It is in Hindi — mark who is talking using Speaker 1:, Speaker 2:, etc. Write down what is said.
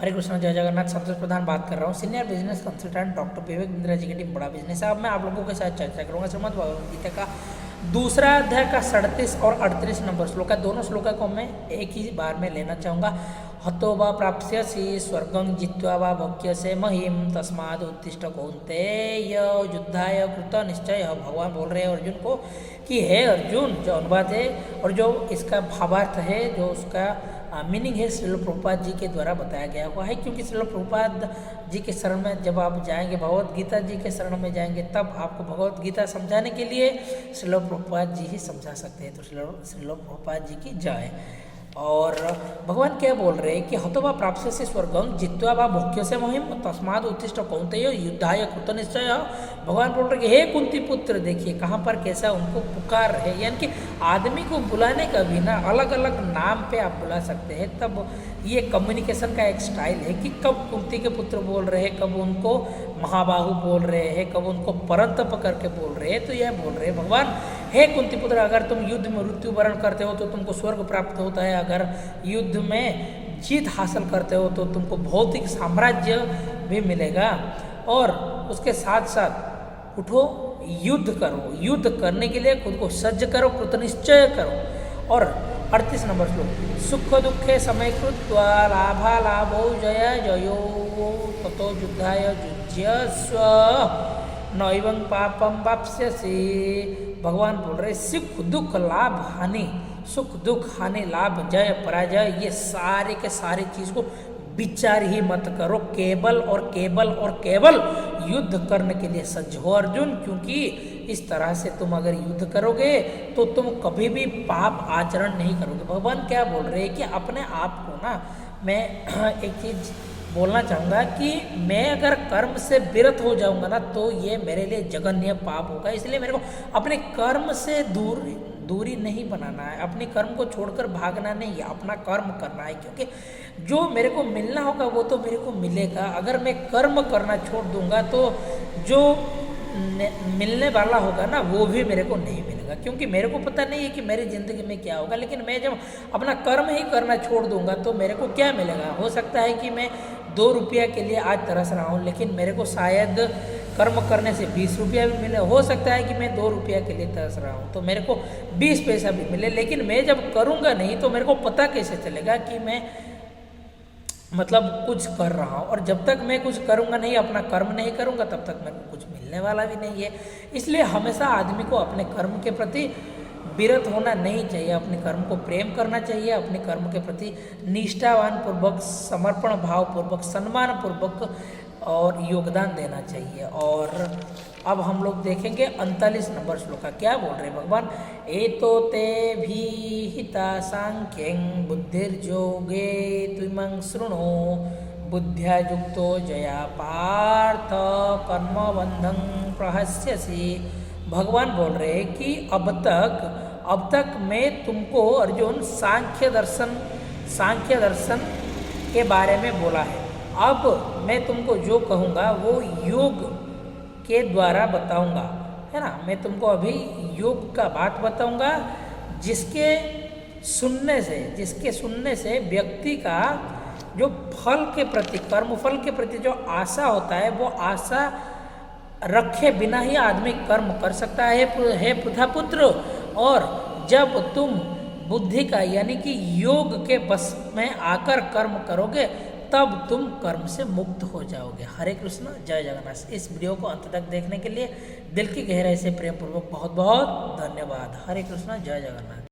Speaker 1: हरे कृष्ण जय जगन्नाथ। संतोष प्रधान बात कर रहा हूँ, senior business consultant doctor Vivek Bindra ji की टीम बड़ा बिजनेस है। अब मैं आप लोगों के साथ चर्चा करूंगा श्रीमद् भगवद गीता का दूसरा अध्याय का 37 और 38 नंबर श्लोक है। दोनों श्लोका को मैं एक ही बार में लेना चाहूँगा। हतो वा प्राप्स्यसि स्वर्गं जित्वा वा भोक्ष्यसे महीम तस्माद् उत्तिष्ठ कौन्तेय युद्धाय कृत निश्चय। भगवान बोल रहे हैं अर्जुन को कि हे अर्जुन, जो अनुवाद है और जो इसका भावार्थ है, जो उसका मीनिंग है, श्रील प्रभुपाद जी के द्वारा बताया गया हुआ है। क्योंकि श्रील प्रभुपाद जी के शरण में जब आप जाएंगे, भगवद गीता जी के शरण में जाएंगे, तब आपको भगवद गीता समझाने के लिए श्रील प्रभुपाद जी ही समझा सकते हैं। तो श्रील प्रभुपाद जी की जय। और भगवान क्या बोल रहे हैं कि हतोवा प्राप्स्यसि स्वर्गं जित्वा वा भोक्ष्यसे महीम तस्माद् उत्तिष्ठ कौन्तेय युद्धाय कृत निश्चय। भगवान बोल रहे कि हे कुंती पुत्र, देखिए कहाँ पर कैसा उनको पुकार है। यानी कि आदमी को बुलाने का भी ना अलग अलग नाम पे आप बुला सकते हैं। तब ये कम्युनिकेशन का एक स्टाइल है कि कब कुंती के पुत्र बोल रहे हैं, कब उनको महाबाहु बोल रहे हैं, कब उनको परंतप करके बोल रहे हैं। तो यह बोल रहे हैं भगवान, हे कुंती पुत्र, अगर तुम युद्ध में मृत्यु वरण करते हो तो तुमको स्वर्ग प्राप्त होता है। अगर युद्ध में जीत हासिल करते हो तो तुमको भौतिक साम्राज्य भी मिलेगा। और उसके साथ साथ उठो, युद्ध करो, युद्ध करने के लिए खुद को सज्ज करो, कृतनिश्चय करो। और 38 नंबर श्लोक, सुख दुखे समय कृत्वा लाभा लाभो जय जयो ततो युद्धाय युज्यस्व नैवं पापम वाप्स्यसि। भगवान बोल रहे सुख दुख लाभ हानि, सुख दुख हानि लाभ जय पराजय, ये सारे के सारे चीज को विचार ही मत करो, केवल और केवल और केवल युद्ध करने के लिए सज्ज हो अर्जुन। क्योंकि इस तरह से तुम अगर युद्ध करोगे तो तुम कभी भी पाप आचरण नहीं करोगे। भगवान क्या बोल रहे हैं कि अपने आप को ना, मैं एक चीज बोलना चाहूँगा कि मैं अगर कर्म से विरत हो जाऊँगा ना तो ये मेरे लिए जघन्य पाप होगा। इसलिए मेरे को अपने कर्म से दूरी नहीं बनाना है, अपने कर्म को छोड़कर भागना नहीं है, अपना कर्म करना है। क्योंकि जो मेरे को मिलना होगा वो तो मेरे को मिलेगा। अगर मैं कर्म करना छोड़ दूंगा तो जो मिलने वाला होगा ना वो भी मेरे को नहीं मिलेगा। क्योंकि मेरे को पता नहीं है कि मेरी ज़िंदगी में क्या होगा। लेकिन मैं जब अपना कर्म ही करना छोड़ दूंगा तो मेरे को क्या मिलेगा। हो सकता है कि मैं 2 रुपया के लिए आज तरस रहा हूँ, लेकिन मेरे को शायद कर्म करने से 20 रुपया भी मिले। हो सकता है कि मैं 2 रुपया के लिए तरस रहा हूँ तो मेरे को 20 पैसा भी मिले। लेकिन मैं जब करूँगा नहीं तो मेरे को पता कैसे चलेगा कि मैं मतलब कुछ कर रहा हूँ। और जब तक मैं कुछ करूँगा नहीं, अपना कर्म नहीं करूँगा, तब तक मेरे को कुछ मिलने वाला भी नहीं है। इसलिए हमेशा आदमी को अपने कर्म के प्रति विरत होना नहीं चाहिए, अपने कर्म को प्रेम करना चाहिए, अपने कर्म के प्रति निष्ठावान पूर्वक, समर्पण भाव पूर्वक, सम्मान पूर्वक और योगदान देना चाहिए। और अब हम लोग देखेंगे 39 नंबर श्लोक का क्या बोल रहे हैं भगवान। एतो ते भीहिता सांख्यं बुद्धिर्योगे त्विमं शृणु बुद्ध्या युक्तो जया पार्थ कर्मबंधं प्रहस्यसि। भगवान बोल रहे हैं कि अब तक मैं तुमको अर्जुन सांख्य दर्शन के बारे में बोला है। अब मैं तुमको जो कहूँगा वो योग के द्वारा बताऊँगा, है ना। मैं तुमको अभी योग का बात बताऊँगा जिसके सुनने से व्यक्ति का जो फल के प्रति, कर्म फल के प्रति जो आशा होता है, वो आशा रखे बिना ही आदमी कर्म कर सकता है पृथापुत्र। और जब तुम बुद्धि का यानी कि योग के बस में आकर कर्म करोगे तब तुम कर्म से मुक्त हो जाओगे। हरे कृष्ण जय जगन्नाथ। इस वीडियो को अंत तक देखने के लिए दिल की गहराई से प्रेम पूर्वक बहुत बहुत धन्यवाद। हरे कृष्ण जय जगन्नाथ।